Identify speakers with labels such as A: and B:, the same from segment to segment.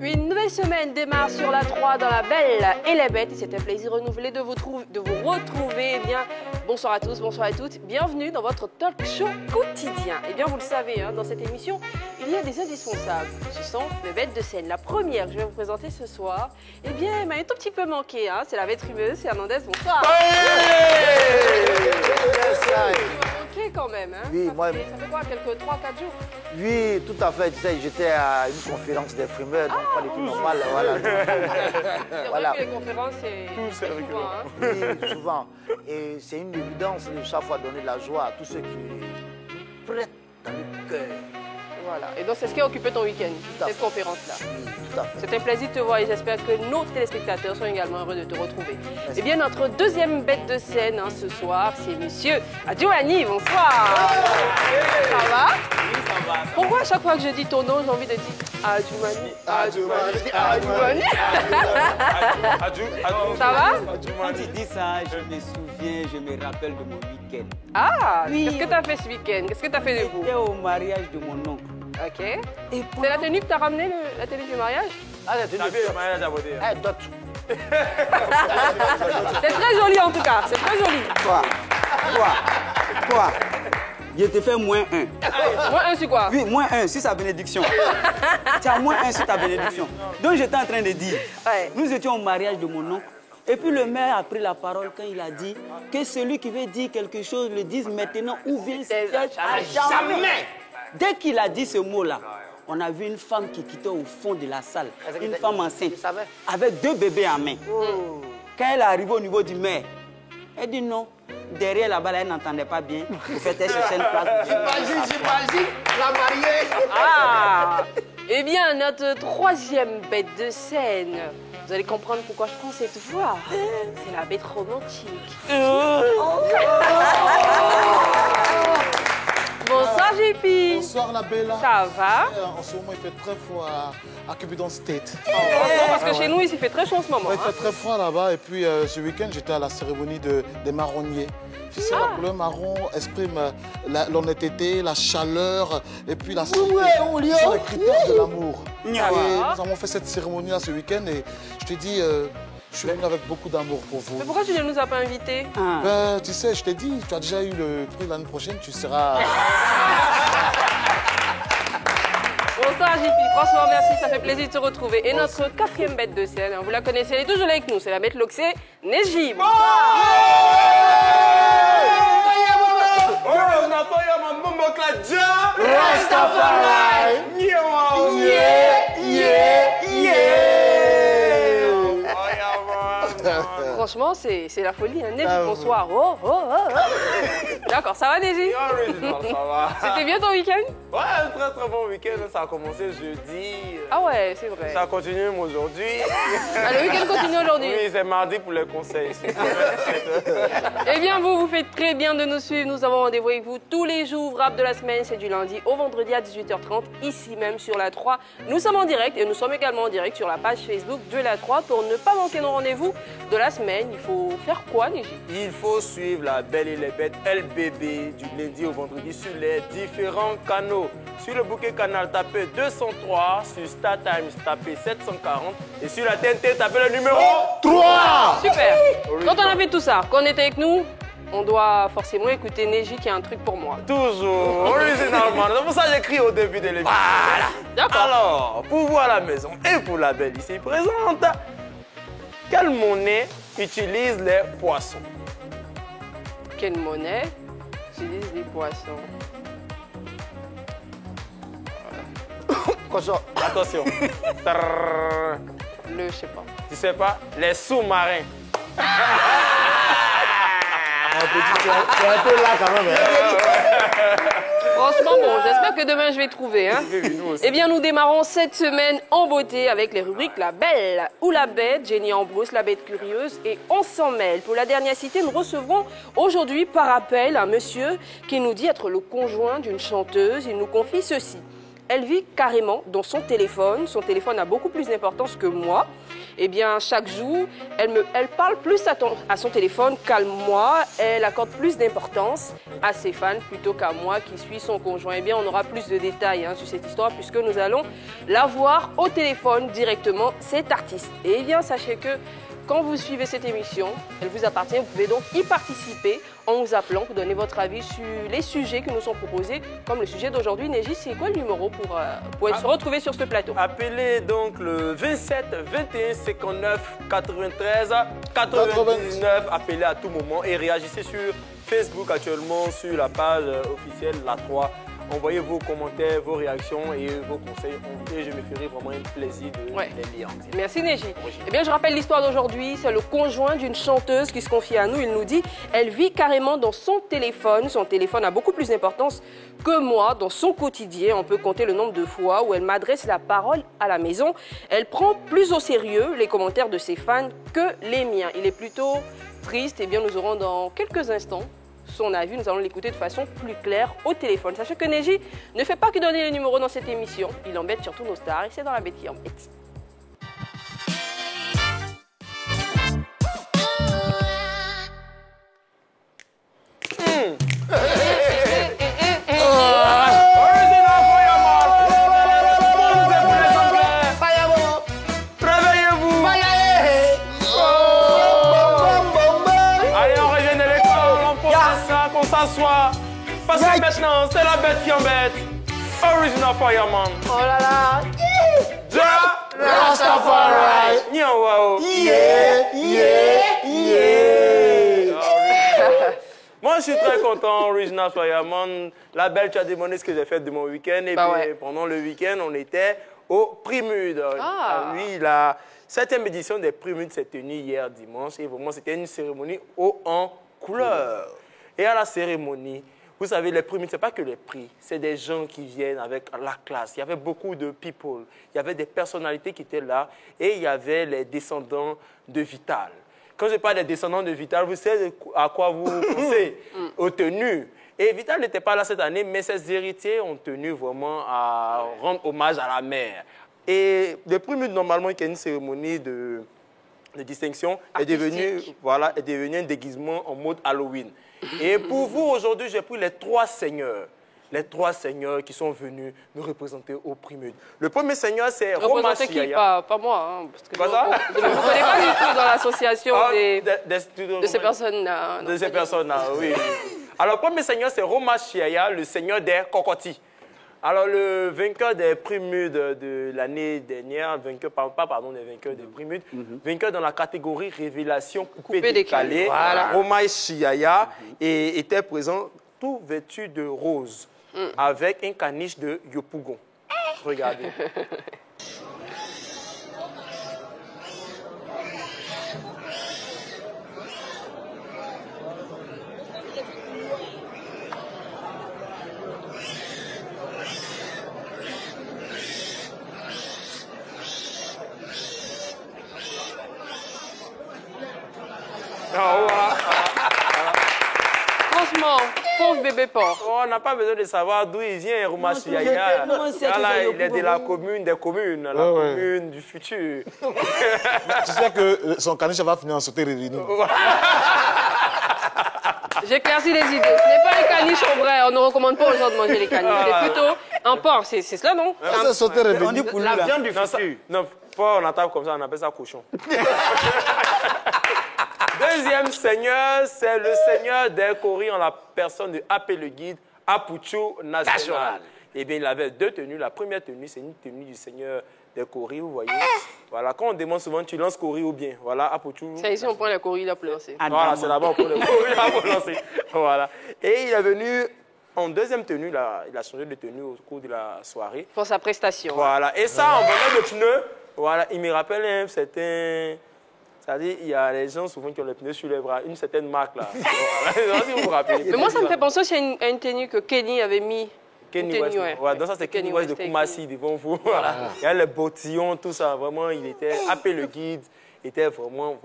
A: Une nouvelle semaine démarre sur la 3 dans La Belle et la Bête. Et c'est un plaisir renouvelé de vous retrouver. Eh bien, bonsoir à tous, bonsoir à toutes. Bienvenue dans votre talk show quotidien. Eh bien, vous le savez, dans cette émission, il y a des indispensables. Ce sont les bêtes de scène. La première que je vais vous présenter ce soir, eh bien, elle m'a un tout petit peu manqué. C'est la bête rumeuse, c'est Hernandez. Bonsoir. Manqué quand même.
B: Oui,
A: ça fait quoi, quelques 3-4 jours?
B: Oui, tout à fait. Tu sais, j'étais à une conférence des frimeurs, donc pas du tout normal. Voilà.
A: C'est vrai que les conférences, c'est souvent.
B: Oui, souvent. Et c'est une évidence de chaque fois donner de la joie à tous ceux qui prêtent dans le cœur.
A: Voilà. Et donc, c'est ce qui a occupé ton week-end, cette conférence-là.
B: Oui, tout à fait.
A: C'est un plaisir de te voir et j'espère que nos téléspectateurs sont également heureux de te retrouver.
B: Merci.
A: Eh bien, notre deuxième bête de scène ce soir, c'est monsieur Adjouani. Bonsoir. Ça va?
C: Oui, ça va.
A: Pourquoi à chaque fois que je dis ton nom, j'ai envie de dire Adjouani? Ça va?
C: Quand tu dis ça, je me souviens, je me rappelle de mon week-end.
A: Ah,
C: Oui.
A: Qu'est-ce que tu as fait ce week-end? Qu'est-ce que tu as fait de beau?
C: J'étais au mariage de mon oncle.
A: Ok.
C: Et
A: C'est la tenue que tu as ramenée, la tenue du mariage?
B: Ah, la tenue.
D: le mariage à beauté.
B: Eh, d'autres.
A: C'est très joli en tout cas, c'est très joli.
C: Quoi Je te fais -1.
A: Moi, un, c'est quoi?
C: Oui, -1 sur sa bénédiction. Tu as -1 sur ta bénédiction. Donc j'étais en train de dire,
A: Ouais.
C: nous étions au mariage de mon oncle. Et puis le maire a pris la parole quand il a dit que celui qui veut dire quelque chose le dise maintenant ou bien
A: C'est
C: se cache à jamais. Dès qu'il a dit ce mot-là, on a vu une femme qui quittait au fond de la salle, une femme enceinte, avec 2 bébés en main. Quand elle est arrivée au niveau du maire, elle dit non. Derrière là-bas, elle n'entendait pas bien. Vous faites chercher une place.
B: J'imagine la mariée.
A: Ah! Eh bien, notre troisième bête de scène. Vous allez comprendre pourquoi je prends cette voix. C'est la bête romantique. Bonsoir, JP.
E: Bonsoir la Bella.
A: Ça va?
E: En ce moment, il fait très froid à Cupidon State.
A: Franchement, parce que chez nous, il s'est fait très chaud en ce moment.
E: Ouais, il fait très froid là-bas. Et puis ce week-end, j'étais à la cérémonie des marronniers. Tu sais, la couleur marron exprime l'honnêteté, la chaleur et puis la santé. Ce sont les critères de l'amour. Et nous avons fait cette cérémonie-là ce week-end et je te dis, je suis venu avec beaucoup d'amour pour vous.
A: Mais pourquoi tu ne nous as pas invités?
E: Ben, tu sais, je t'ai dit, tu as déjà eu le prix l'année prochaine, tu seras...
A: Bonsoir, JP. Franchement, merci, ça fait plaisir de te retrouver. Et notre quatrième bête de scène, vous la connaissez, elle est toujours là avec nous. C'est la bête Loxé, Neji. Franchement, c'est la folie. Neji, bonsoir. D'accord, ça va, Neji?
D: Ça va.
A: C'était bien ton week-end?
D: Ouais, un très très bon week-end. Ça a commencé jeudi.
A: Ah ouais, c'est vrai.
D: Ça continue même aujourd'hui.
A: Ah, le week-end continue aujourd'hui.
D: Oui, c'est mardi pour les conseils.
A: Eh bien, vous faites très bien de nous suivre. Nous avons rendez-vous avec vous tous les jours ouvrables de la semaine. C'est du lundi au vendredi à 18h30, ici même sur la 3. Nous sommes en direct et nous sommes également en direct sur la page Facebook de la 3. Pour ne pas manquer nos rendez-vous de la semaine, il faut faire quoi, Neji?
D: Il faut suivre la Belle et les Bêtes LBB du lundi au vendredi sur les différents canaux. Sur le bouquet canal, tapez 203. Sur StarTimes, tapez 740. Et sur la TNT, tapez le numéro
E: 3.
A: Super. Quand on a fait tout ça, qu'on était avec nous, on doit forcément écouter Neji qui a un truc pour moi.
D: Toujours originalement. C'est pour ça que j'écris au début de l'émission. Voilà.
A: D'accord.
D: Alors, pour vous à la maison et pour la Belle ici présente, quelle monnaie utilise les poissons?
A: Quelle monnaie utilise les poissons?
D: Attention. Trrr.
A: Je sais pas.
D: Tu sais pas? Les sous-marins.
E: Tu es un peu là quand même.
A: Franchement, bon, j'espère que demain je vais trouver. Eh bien, nous démarrons cette semaine en beauté avec les rubriques La Belle ou la Bête, Jenny Ambrose, la Bête curieuse et On s'en mêle. Pour la dernière cité, nous recevrons aujourd'hui par appel un monsieur qui nous dit être le conjoint d'une chanteuse. Il nous confie ceci. elle vit carrément dans son téléphone. Son téléphone a beaucoup plus d'importance que moi. Eh bien, chaque jour, elle parle plus à son téléphone qu'à moi. Elle accorde plus d'importance à ses fans plutôt qu'à moi qui suis son conjoint. Eh bien, on aura plus de détails sur cette histoire puisque nous allons la voir au téléphone directement, cet artiste. Et eh bien, sachez que quand vous suivez cette émission, elle vous appartient, vous pouvez donc y participer en nous appelant pour donner votre avis sur les sujets qui nous sont proposés, comme le sujet d'aujourd'hui. Négis, c'est quoi le numéro pour se retrouver sur ce plateau?
D: Appelez donc le 27 21 59 93 99. Appelez à tout moment et réagissez sur Facebook actuellement, sur la page officielle La 3. Envoyez vos commentaires, vos réactions et vos conseils. Et je me ferai vraiment un plaisir de les lire.
A: Merci Négis. Eh bien, je rappelle l'histoire d'aujourd'hui. C'est le conjoint d'une chanteuse qui se confie à nous. Il nous dit elle vit carrément dans son téléphone. Son téléphone a beaucoup plus d'importance que moi. Dans son quotidien, on peut compter le nombre de fois où elle m'adresse la parole à la maison. Elle prend plus au sérieux les commentaires de ses fans que les miens. Il est plutôt triste. Eh bien, nous aurons dans quelques instants son avis, nous allons l'écouter de façon plus claire au téléphone. Sachez que Négis ne fait pas que donner les numéros dans cette émission. Il embête surtout nos stars et c'est dans la bête qui embête.
D: Parce que maintenant, c'est la bête qui embête. Original Fireman.
A: Oh là là.
B: Rastafari.
D: Moi, je suis très content, Original Fireman. La belle, tu as demandé ce que j'ai fait de mon week-end. Et puis, pendant le week-end, on était au Primude. Oui, la 7e édition des Primudes s'est tenue hier dimanche. Et vraiment, c'était une cérémonie haut en couleur. Et à la cérémonie, vous savez, les prix, ce n'est pas que les prix, c'est des gens qui viennent avec la classe. Il y avait beaucoup de people, il y avait des personnalités qui étaient là et il y avait les descendants de Vital. Quand je parle des descendants de Vital, vous savez à quoi vous pensez? Aux tenues. Et Vital n'était pas là cette année, mais ses héritiers ont tenu vraiment à rendre hommage à la mère. Et le premier, normalement, qui est une cérémonie de distinction, est devenu un déguisement en mode Halloween. Et pour vous, aujourd'hui, j'ai pris les trois seigneurs qui sont venus nous représenter au Primude. Le premier seigneur, c'est Roma Chiaya.
A: Pas moi, parce que
D: pas ça?
A: Je ne me connais pas du tout dans l'association de ces personnes-là.
D: De ces personnes-là, oui. Alors, le premier seigneur, c'est Roma Chiaya, le seigneur des cocotis. Alors, le vainqueur des Primudes de l'année dernière, des vainqueurs des Primudes, vainqueur dans la catégorie Révélation coupé-décalé, voilà. Roma Chiaya, et était présent tout vêtu de rose, avec un caniche de Yopougon. Regardez.
A: Franchement, pauvre bébé porc.
D: On n'a pas besoin de savoir d'où il vient, Roma Chiaya. Il est de la commune des communes, la commune du futur.
E: Tu sais que son caniche va finir en sauter réuni.
A: J'éclaircis les idées. Ce n'est pas les caniches en vrai. On ne recommande pas aux gens de manger les caniches. C'est plutôt un porc. C'est cela, non?
E: C'est sauter réuni.
C: On dit pour
D: la
C: lui,
D: viande du futur. Non, pas on attaque comme ça, on appelle ça cochon. Deuxième seigneur, c'est le seigneur des Kori en la personne de AP le guide, Apucho National. Eh bien, il avait deux tenues. La première tenue, c'est une tenue du seigneur des Kori, vous voyez. Voilà, quand on demande souvent, tu lances Kori ou bien. Voilà, Apucho.
A: C'est ici, on prend les Kori là pour lancer.
D: Voilà, c'est là-bas, on prend les Kori là pour lancer. Voilà. Et il est venu en deuxième tenue, là, il a changé de tenue au cours de la soirée.
A: Pour sa prestation.
D: Voilà, et ça, en vendant de pneus, voilà, il me rappelle un certain... C'est-à-dire, il y a les gens souvent qui ont les pneus sur les bras, une certaine marque là. Voilà. Si vous vous rappelez.
A: Mais moi, ça me fait penser aussi à une tenue que Kenny avait mis.
D: Kenny West. Ouais. Donc ça, c'est Kenny West de Koumassi devant vous. Voilà. Il y a les bottillons, tout ça. Vraiment, il était happé le guide. était vraiment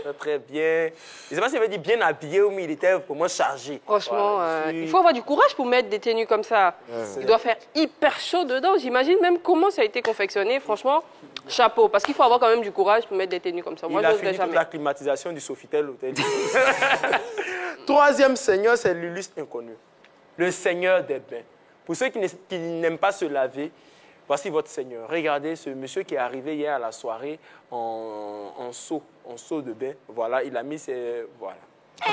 D: très, très bien. Je ne sais pas s'il avait dit bien habillé, mais il était vraiment chargé.
A: Franchement,
D: Voilà.
A: il faut avoir du courage pour mettre des tenues comme ça. Il doit faire hyper chaud dedans. J'imagine même comment ça a été confectionné. Franchement, chapeau. Parce qu'il faut avoir quand même du courage pour mettre des tenues comme ça. Moi,
D: Il a
A: je n'oserais
D: fini toute
A: jamais.
D: la climatisation du Sofitel Hôtel. Troisième seigneur, c'est l'illustre inconnu. Le seigneur des bains. Pour ceux qui n'aiment pas se laver, voici votre seigneur. Regardez ce monsieur qui est arrivé hier à la soirée en seau de bain. Voilà, il a mis ses... Voilà.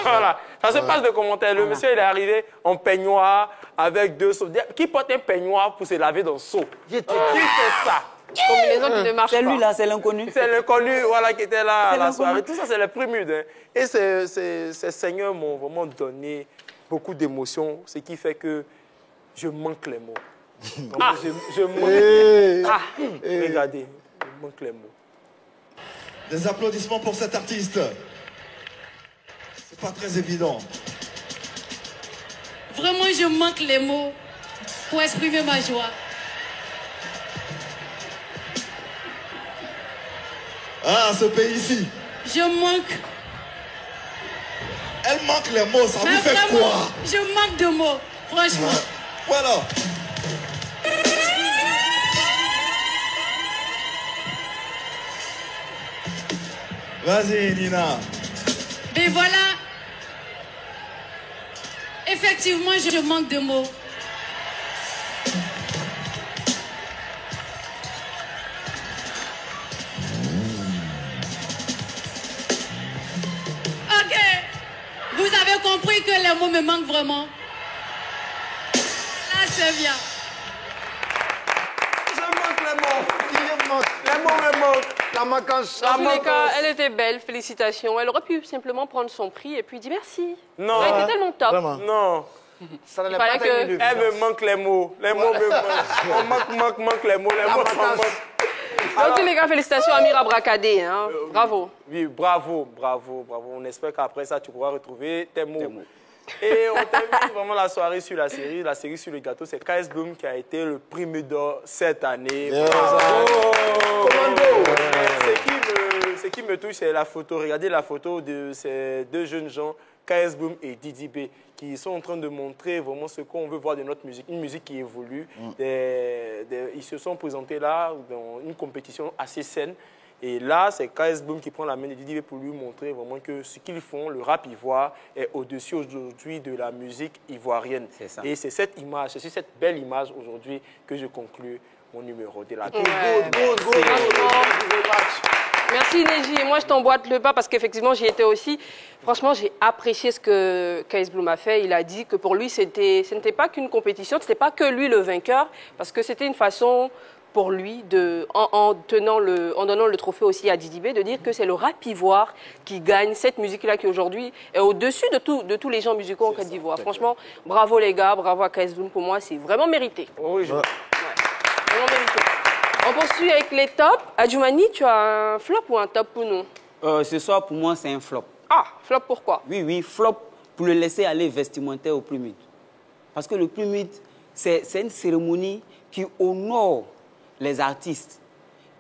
D: Voilà, ça se passe de commentaires. Le monsieur, il est arrivé en peignoir avec 2 seaux. Qui porte un peignoir pour se laver dans le seau? Qui fait ça?
A: Combinaison qui ne marche pas.
C: C'est lui là, c'est l'inconnu.
D: C'est l'inconnu voilà, qui était là à la
C: l'inconnu.
D: soirée. Tout ça, c'est les prémudes. Hein. Et ces seigneurs m'ont vraiment donné beaucoup d'émotions, ce qui fait que je manque les mots. Vraiment, je manque... Regardez, je manque les mots.
F: Des applaudissements pour cet artiste. C'est pas très évident.
G: Vraiment, je manque les mots pour exprimer ma joie.
F: Ah, ce pays-ci.
G: Je manque.
F: Elle manque les mots, ça
G: Mais
F: vous fait
G: vraiment,
F: quoi?
G: je manque de mots, franchement.
F: Voilà. Vas-y, Nina.
G: Mais voilà. Effectivement, je manque de mots. Ok. Vous avez compris que les mots me manquent vraiment. Là, c'est bien.
D: Je manque les mots.
B: Il manque.
D: Les mots me manquent.
B: La manquance.
A: Dans tous les cas, elle était belle, félicitations. Elle aurait pu simplement prendre son prix et puis dire merci.
D: Non.
A: Elle était tellement top.
E: Vraiment.
D: Non.
B: Ça n'allait
A: fallait
B: pas
A: que-
B: être une
D: Elle
B: évidence.
D: me manque les mots. Les mots me manquent. On manque les mots. Les mots s'en
B: manquance.
D: manquent.
A: Dans tous les cas, félicitations Amira Bracadé. Hein. Bravo.
D: Oui, bravo. On espère qu'après ça, tu pourras retrouver tes mots. Et on termine vraiment la soirée sur la série. La série sur le gâteau, c'est KS Bloom qui a été le prime d'or cette année. Ce qui me touche, c'est la photo. Regardez la photo de ces 2 jeunes gens, KS Bloom et Didi B, qui sont en train de montrer vraiment ce qu'on veut voir de notre musique. Une musique qui évolue. Ils se sont présentés là dans une compétition assez saine. Et là, c'est KS Bloom qui prend la main de Didi B pour lui montrer vraiment que ce qu'ils font, le rap ivoire, est au-dessus aujourd'hui de la musique ivoirienne.
C: C'est ça.
D: Et c'est cette image, c'est sur cette belle image aujourd'hui que je conclue mon numéro de la
A: Ouais. Merci Neji. Moi, je t'emboîte le pas parce qu'effectivement, j'y étais aussi. Franchement, j'ai apprécié ce que KS Bloom a fait. Il a dit que pour lui, ce n'était pas qu'une compétition, ce n'était pas que lui le vainqueur, parce que c'était une façon pour lui, en donnant le trophée aussi à Didi B, de dire que c'est le rap ivoire qui gagne cette musique-là qui aujourd'hui est au-dessus de tous les gens musicaux en Côte d'Ivoire. Franchement, bravo les gars, bravo à KS Bloom. Pour moi, c'est vraiment mérité.
D: Oui,
A: Vraiment mérité. On poursuit avec les tops. Adjoumani, tu as un flop ou un top pour nous?
C: Ce soir, pour moi, c'est un flop.
A: Ah, flop pourquoi?
C: Oui, flop pour le laisser aller vestimentaire au plumide. Parce que le plumide, c'est une cérémonie qui honore les artistes.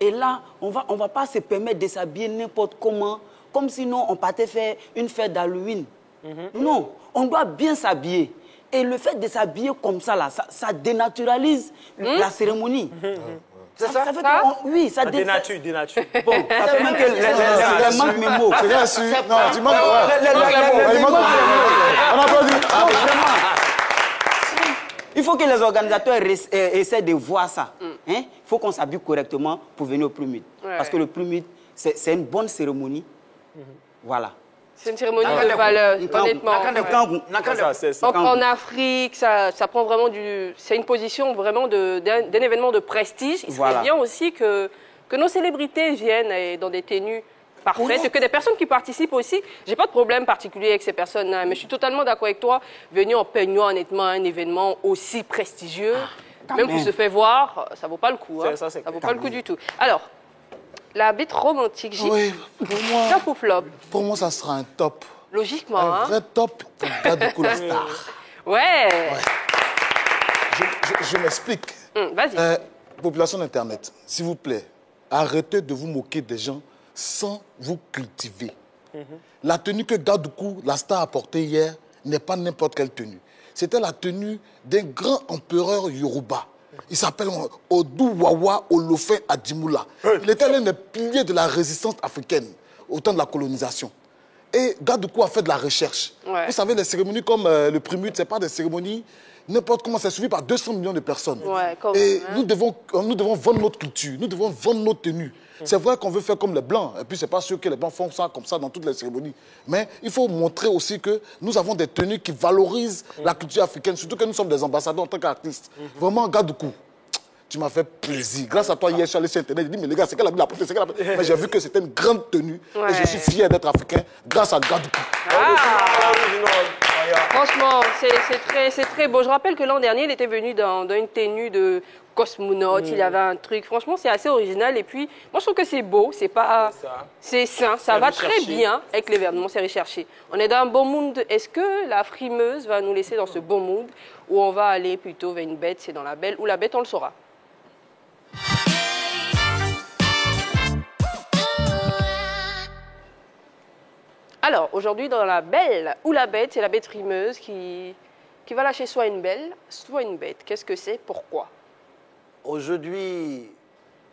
C: Et là, on va pas se permettre de s'habiller n'importe comment, comme sinon on partait faire une fête d'Halloween. Non, on doit bien s'habiller. Et le fait de s'habiller comme ça, là, ça dénaturalise la cérémonie.
B: C'est ça?
C: fait
A: Ça?
C: oui, ça
D: dénature.
C: Bon, ça fait même que les manque mes mots.
E: C'est bien sûr. Non, tu manques. Il manque. On applaudit.
C: Il faut que les organisateurs essaient de voir ça. Il faut qu'on s'habille correctement pour venir au plumide.
A: Ouais.
C: Parce que le plumide, c'est une bonne cérémonie. Voilà.
A: C'est une cérémonie de valeur, honnêtement. En Afrique, ça prend vraiment c'est une position vraiment d'un événement de prestige. Il serait bien aussi que nos célébrités viennent dans des tenues parfaites et que des personnes qui participent aussi. J'ai pas de problème particulier avec ces personnes-là, mais je suis totalement d'accord avec toi. Venir en peignoir, honnêtement, à un événement aussi prestigieux, même pour se faire voir, ça vaut pas le coup. Hein.
D: Ça
A: Ça vaut pas le coup du tout. Alors, la bête romantique,
E: Oui,
A: top ou flop?
E: pour moi, ça sera un top.
A: Logiquement,
E: Un
A: hein?
E: vrai top pour Gadoukou la star.
A: Ouais.
E: Je m'explique.
A: Vas-y.
E: Population d'Internet, s'il vous plaît, arrêtez de vous moquer des gens sans vous cultiver. La tenue que Gadoukou, la star, a portée hier, n'est pas n'importe quelle tenue. C'était la tenue d'un grand empereur Yoruba. Il s'appelle Oduwawa Olofin Adimoula. Il était l'un des piliers de la résistance africaine au temps de la colonisation. Et Gadoukou a fait de la recherche.
A: Ouais.
E: Vous savez, les cérémonies comme le Primut, ce n'est pas des cérémonies n'importe comment, c'est suivi par 200 millions de personnes.
A: Ouais, comme,
E: et
A: hein.
E: nous devons vendre notre culture, nous devons vendre nos tenues. C'est vrai qu'on veut faire comme les Blancs, et puis c'est pas sûr que les Blancs font ça comme ça dans toutes les cérémonies. Mais il faut montrer aussi que nous avons des tenues qui valorisent la culture africaine, surtout que nous sommes des ambassadeurs en tant qu'artistes. Vraiment, Gadoukou, tu m'as fait plaisir. Grâce à toi, hier, je suis allé sur Internet, j'ai dit, mais les gars, c'est qu'elle a mis la portée, c'est qu'elle a... Mais j'ai vu que c'était une grande tenue,
A: Ouais.
E: et je suis fier d'être africain grâce à Gadoukou.
A: Franchement, c'est très beau. Je rappelle que l'an dernier, il était venu dans une tenue de cosmonaute. Il avait un truc. Franchement, c'est assez original. Et puis, moi, je trouve que c'est beau. C'est pas... C'est sain. Ça va très bien avec l'événement. C'est recherché. On est dans un bon mood. Est-ce que la frimeuse va nous laisser dans ce bon mood ou on va aller plutôt vers une bête, c'est dans la belle, ou la bête, on le saura? Alors, aujourd'hui, dans la belle ou la bête, c'est la bête frimeuse qui va lâcher soit une belle, soit une bête. Qu'est-ce que c'est? Pourquoi?
B: Aujourd'hui,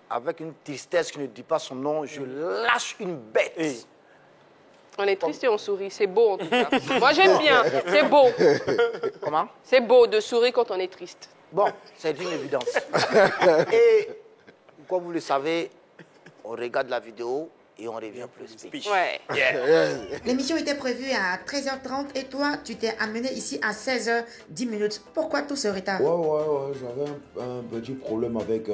B: avec une tristesse qui ne dit pas son nom, je lâche une bête.
A: On est triste et on sourit. C'est beau, en tout cas. Moi, j'aime bien. C'est beau.
B: Comment?
A: C'est beau de sourire quand on est triste.
B: Bon, c'est une évidence. Et comme vous le savez, on regarde la vidéo et on revient plus speech.
A: Ouais.
H: L'émission était prévue à 13h30 et toi, tu t'es amené ici à 16h10. Pourquoi tout ce retard?
I: Ouais, j'avais un petit problème avec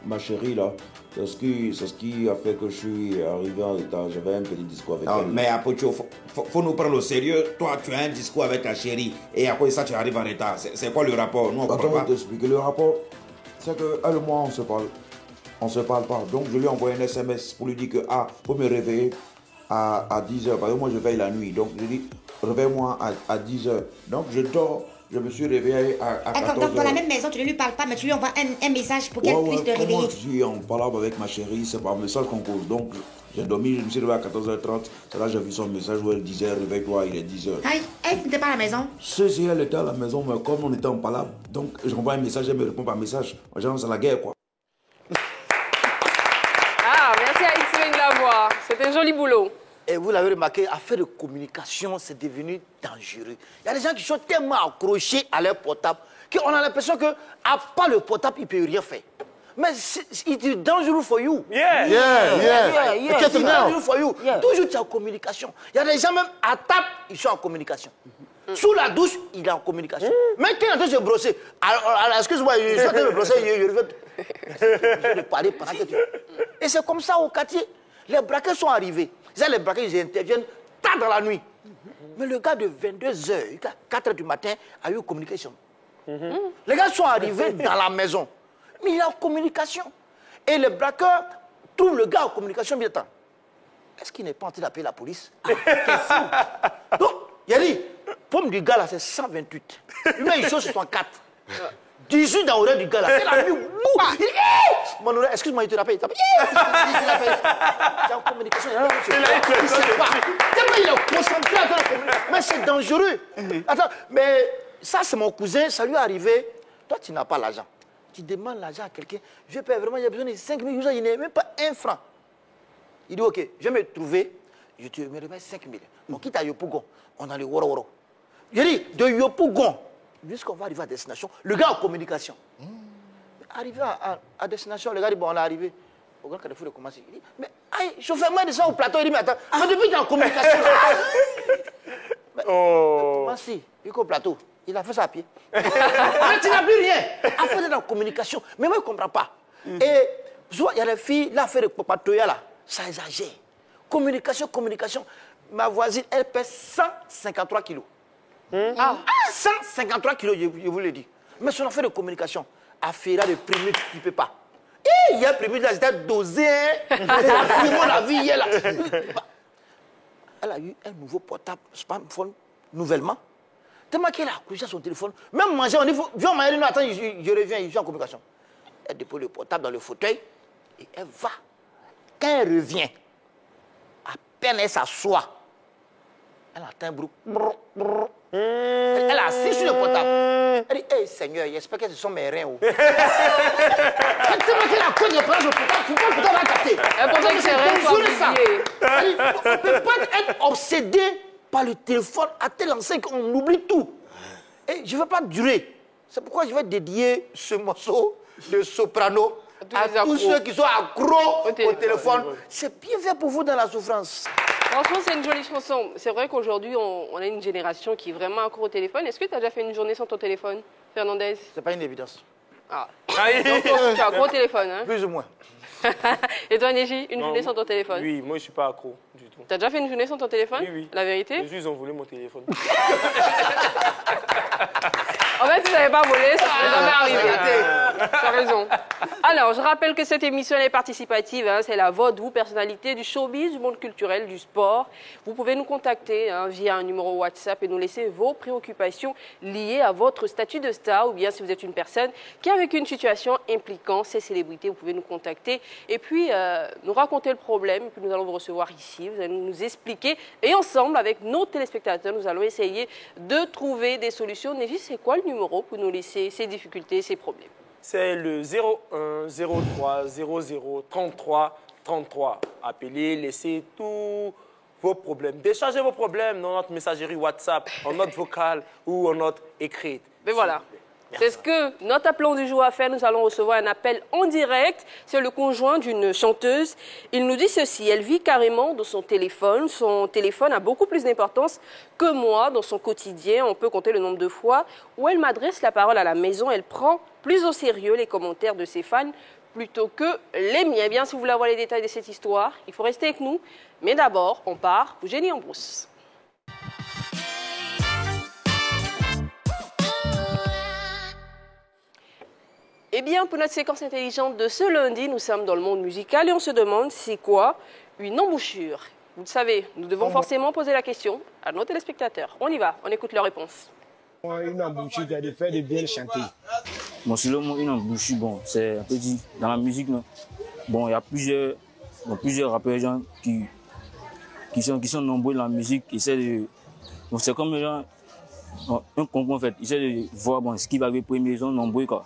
I: ma chérie là. C'est ce qui a fait que je suis arrivé en retard. J'avais un petit discours avec elle.
J: Mais Apocho, faut nous prendre au sérieux. Toi, tu as un discours avec ta chérie et à cause de ça, tu arrives en retard. C'est quoi le rapport? Nous, on comprend pas.
I: Je vais t'expliquer. Le rapport, c'est qu'elle et moi, on se parle. On se parle pas. Donc, je lui ai envoyé un SMS pour lui dire que, faut me réveiller à 10h. Parce que moi, je veille la nuit. Donc, je lui dis, réveille-moi à 10h. Donc, je dors. Je me suis réveillé à 14h.
H: Donc, dans la même maison, tu ne lui parles pas, mais tu lui envoies un message pour qu'elle puisse te réveiller.
I: Moi, si on parle avec ma chérie, c'est par message qu'on cause. Donc, j'ai dormi, je me suis réveillé à 14h30. C'est là j'ai vu son message où elle disait, réveille-toi, il est 10h.
H: Elle n'était pas à la maison?
I: Si elle était à la maison, mais comme on était en palabre, donc j'envoie un message, elle me répond par message. Genre, c'est la guerre, quoi.
A: Merci à X-Men Lavoie. C'était un joli boulot.
B: Et vous l'avez remarqué, affaire de communication, c'est devenu dangereux. Il y a des gens qui sont tellement accrochés à leur portable qu'on a l'impression qu'à part le portable, ils ne peuvent rien faire. Mais c'est dangereux pour vous.
E: Yeah.
B: C'est dangereux pour vous. Toujours tu es en communication. Il y a des gens même à table, ils sont en communication. Sous la douche, il est en communication. Même quand il est en train de se brosser, alors excuse-moi, je suis en train de me brosser, je vais parler pendant que tu... Et c'est comme ça au quartier. Les braqueurs sont arrivés. Les braqueurs, ils interviennent tard dans la nuit. Mais le gars de 22h, 4h du matin, a eu communication. Les gars sont arrivés dans la maison. Mais il est en communication. Et les braqueurs trouvent le gars en communication bien temps. Est-ce qu'il n'est pas en train d'appeler la police? Donc, il a dit, pomme du gars là, c'est 128. Lui, il chose 64. 18 dans l'oreille du gars là. C'est la nuit. Il dit, mon oreille, excuse-moi, il te rappelle. Il est en communication. Il ne sait pas. Tellement il est concentré à la communication. Mais c'est dangereux. Attends, mais ça, c'est mon cousin, ça lui est arrivé. Toi, tu n'as pas l'argent. Tu demandes l'argent à quelqu'un. Je paye vraiment, il a besoin de 5 000. Il n'est même pas un franc. Il dit, OK, je vais me trouver. Je te remets 5 000. On quitte à Yopougon. On a le Woro Woro. Il dit, de Yopougon, jusqu'on va arriver à destination, le gars en communication. Arrivé à destination, le gars dit, bon, on est arrivé. Au grand carrefour de commencer. Il dit, mais aïe, chauffeur-moi descend au plateau. Il dit, mais attends, mais depuis que tu es en communication. Comment si? Il est au plateau. Il a fait ça à pied. Mais tu n'as plus rien. Affaire d'être en communication. Mais moi, je ne comprends pas. Et il y a des filles, l'affaire de Papatoya, là, ça exagère. Communication. Ma voisine, elle pèse 153 kilos. 153 kilos, je vous le dis. Mais son affaire de communication, affaire de primute, tu ne peux pas. Et il y a primute là, c'était dosé. La vie, hier, là. Elle a eu un nouveau portable, smartphone, nouvellement. Tellement qu'elle a accroché à son téléphone. Même manger, on dit, viens manger, attends, je reviens, je suis en communication. Elle dépose le portable dans le fauteuil et elle va. Quand elle revient, qu'elle s'assoit. Elle entend un bruit. Elle est assise sur le portable. Elle dit, hey, Seigneur, j'espère que ce sont mes reins. Elle a cause de prendre le portable, pourquoi on va capter?
A: Elle pensait que ses reins sont oubliés.
B: On ne peut pas être obsédé par le téléphone à tel enseigne qu'on oublie tout. Et je ne veux pas durer. C'est pourquoi je vais dédier ce morceau de soprano à tous ceux qui sont accros au téléphone. C'est bien fait pour vous dans la souffrance.
A: Franchement, c'est une jolie chanson. C'est vrai qu'aujourd'hui, on a une génération qui est vraiment accro au téléphone. Est-ce que tu as déjà fait une journée sans ton téléphone, Fernandez?
B: C'est pas une évidence.
A: Ah. Donc, tu es accro au téléphone, hein?
B: Plus ou moins.
A: Et toi, Neji, une journée sans ton téléphone?
D: Oui, moi, je ne suis pas accro du tout.
A: Tu as déjà fait une journée sans ton téléphone?
D: Oui, oui.
A: La vérité?
D: Les juges ont volé mon téléphone.
A: En fait, si ça n'avait pas volé, ça serait jamais arrivé. Tu as raison. Alors, je rappelle que cette émission est participative. Hein, c'est la voix de vous, personnalité du showbiz, du monde culturel, du sport. Vous pouvez nous contacter via un numéro WhatsApp et nous laisser vos préoccupations liées à votre statut de star. Ou bien, si vous êtes une personne qui a vécu une situation impliquant ces célébrités, vous pouvez nous contacter et puis nous raconter le problème. Et puis, nous allons vous recevoir ici. Vous allez nous expliquer. Et ensemble, avec nos téléspectateurs, nous allons essayer de trouver des solutions. Neji, c'est quoi le numéro pour nous laisser ces difficultés, ces problèmes?
D: C'est le 01 03 00 33 33. Appelez, laissez tous vos problèmes. Déchargez vos problèmes dans notre messagerie WhatsApp, en note vocale ou en note écrite.
A: Mais voilà. C'est ce que notre appelant du jour a fait. Nous allons recevoir un appel en direct. C'est le conjoint d'une chanteuse. Il nous dit ceci. Elle vit carrément dans son téléphone. Son téléphone a beaucoup plus d'importance que moi dans son quotidien. On peut compter le nombre de fois où elle m'adresse la parole à la maison. Elle prend plus au sérieux les commentaires de ses fans plutôt que les miens. Eh bien, si vous voulez avoir les détails de cette histoire, il faut rester avec nous. Mais d'abord, on part pour Génie en brousse. Eh bien, pour notre séquence intelligente de ce lundi, nous sommes dans le monde musical et on se demande c'est quoi une embouchure. Vous le savez, nous devons forcément poser la question à nos téléspectateurs. On y va, on écoute leurs réponses.
K: Une embouchure, tu as de faire de bien chanter.
L: Bon, selon moi, une embouchure, bon, c'est un peu dit, dans la musique, non. Bon, il y a plusieurs rappeurs gens qui sont nombreux dans la musique, qui essaient de... Bon, c'est comme genre, un concours en fait, ils essaient de voir bon, ce qui va arriver premier, ils sont nombreux quoi.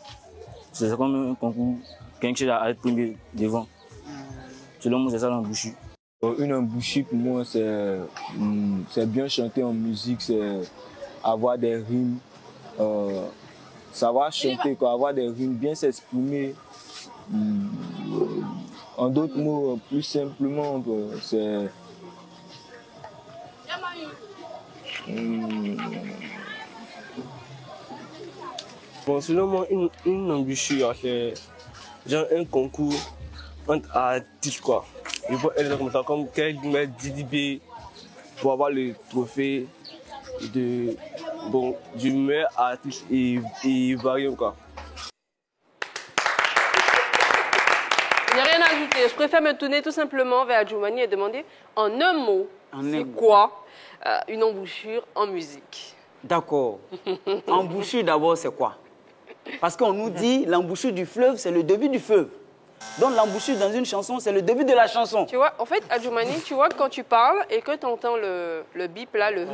L: C'est comme un concours, quelqu'un cherche à être premier devant. Selon moi, c'est ça l'embouchure.
K: Une embouchure pour moi, c'est bien chanter en musique, c'est avoir des rimes, savoir chanter, quoi, avoir des rimes, bien s'exprimer. En d'autres mots, plus simplement, c'est...
M: Bon, selon moi, une embouchure, c'est genre un concours entre artistes, quoi. Il faut être comme ça, comme quelqu'un met DDB pour avoir le trophée du meilleur artiste et variant, quoi.
A: Il n'y a rien à ajouter. Je préfère me tourner tout simplement vers Adjoumani et demander en un mot, c'est quoi une embouchure en musique?
C: D'accord. Embouchure d'abord, c'est quoi? Parce qu'on nous dit l'embouchure du fleuve, c'est le début du fleuve. Donc l'embouchure dans une chanson, c'est le début de la chanson.
A: Tu vois, en fait, Adjoumani, tu vois, quand tu parles et que tu entends le bip là, le...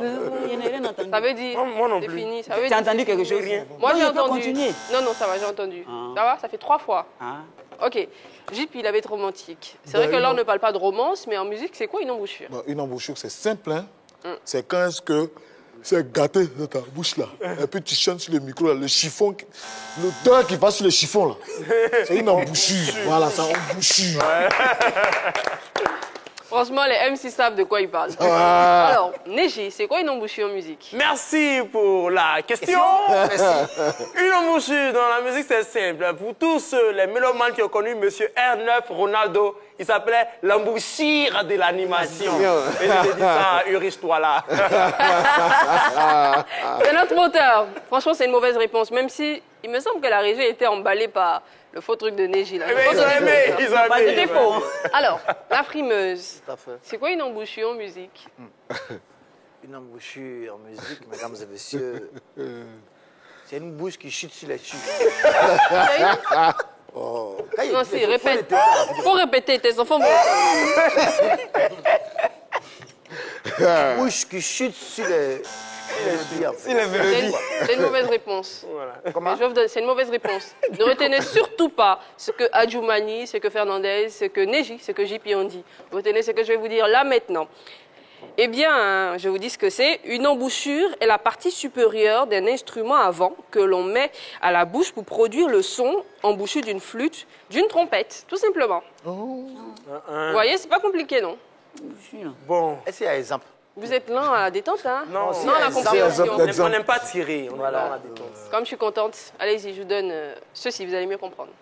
A: Ça veut dire...
M: Moi non
A: c'est
M: plus.
A: fini.
C: Tu as entendu quelque chose? Rien.
A: Moi, j'ai entendu.
C: Continuer.
A: Non, ça va, j'ai entendu. Ça va, ça fait 3 fois. Ok. Jip, il avait être romantique. C'est vrai que là, on ne parle pas de romance, mais en musique, c'est quoi une embouchure?
E: Une embouchure, c'est simple, hein. C'est quand est-ce que c'est gâté dans ta bouche là. Et puis tu chantes sur le micro là, le chiffon, l'odeur qui va sur le chiffon là. C'est une embouchure. Voilà, c'est une embouchure.
A: Franchement, les MC savent de quoi ils parlent. Alors, Neji, c'est quoi une embouchure en musique?
D: Merci pour la question. Une embouchure dans la musique, c'est simple. Pour tous les mélomanes qui ont connu M. R9 Ronaldo, il s'appelait l'embouchure de l'animation. Et je te dis ça, Urich-toi là.
A: C'est notre moteur. Franchement, c'est une mauvaise réponse, même si il me semble que la régie était emballée par le faux truc de Neji.
D: Ils ont aimé, ils ont aimé.
A: C'était faux. Alors, la frimeuse, c'est quoi une embouchure en musique?
B: Une embouchure en musique, mesdames et messieurs, c'est une bouche qui chute sur les chutes.
A: Oh. Non, si, répète. Faut répéter, tes enfants vont...
B: Bouche qui chute sur les
A: mélodies. C'est une mauvaise réponse. Voilà. C'est une mauvaise réponse. Ne retenez surtout pas ce que Adjoumani, ce que Fernandez, ce que Neji, ce que JP ont dit. Retenez ce que je vais vous dire là maintenant. Eh bien, je vous dis ce que c'est. Une embouchure est la partie supérieure d'un instrument à vent que l'on met à la bouche pour produire le son embouchu d'une flûte, d'une trompette, tout simplement. Vous voyez, c'est pas compliqué, non?
B: Bon. Est-ce qu'il y a un exemple?
A: Vous êtes lent à la détente, hein?
D: Non,
A: à la compréhension.
D: On n'aime pas tirer, on est lent à la détente.
A: Comme je suis contente, allez-y, je vous donne ceci, vous allez mieux comprendre.